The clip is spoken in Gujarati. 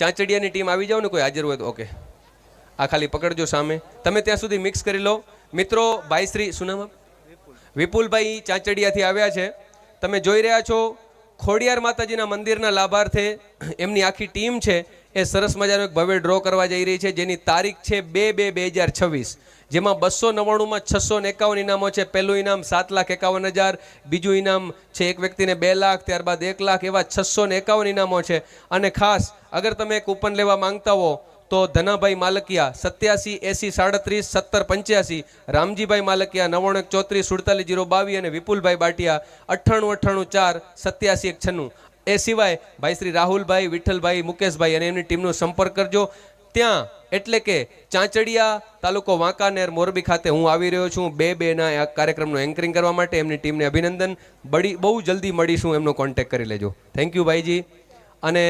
ચાંચડિયાની ટીમ આવી જાઓ ને, કોઈ હાજર હોય તો. ઓકે, આ ખાલી પકડજો સામે. તમે ત્યાં સુધી મિક્સ કરી લો. મિત્રો, ભાઈ શ્રી શું નામ? વિપુલભાઈ ચાંચડિયાથી આવ્યા છે. તમે જોઈ રહ્યા છો ખોડિયાર માતાજીના મંદિરના લાભાર્થે એમની આખી ટીમ છે એ સરસ મજાનો એક ભવ્ય ડ્રો કરવા જઈ રહી છે, જેની તારીખ છે 2/2/2026, જેમાં 299માં 651 ઇનામો છે. પહેલું ઇનામ 7,51,000, બીજું ઇનામ છે એક વ્યક્તિને 2 લાખ, ત્યારબાદ 1 લાખ, એવા 651 ઇનામો છે. અને ખાસ અગર તમે કૂપન લેવા માંગતા હો તો ધનાભાઈ માલકિયા 87 80 37 17 85, રામજીભાઈ માલકિયા 99 34 47 022 અને વિપુલભાઈ બાટિયા 98 94 87 196. એ સિવાય ભાઈ શ્રી રાહુલભાઈ, વિઠ્ઠલભાઈ, મુકેશભાઈ અને એમની ટીમનો સંપર્ક કરજો. ત્યાં એટલે કે ચાંચડિયા, તાલુકો વાંકાનેર, મોરબી ખાતે હું આવી રહ્યો છું 2/2ના આ કાર્યક્રમનું એન્કરિંગ કરવા માટે. એમની ટીમને અભિનંદન. બહુ જલ્દી મળીશું, એમનો કોન્ટેક્ટ કરી લેજો. થેન્ક યુ ભાઈજી. અને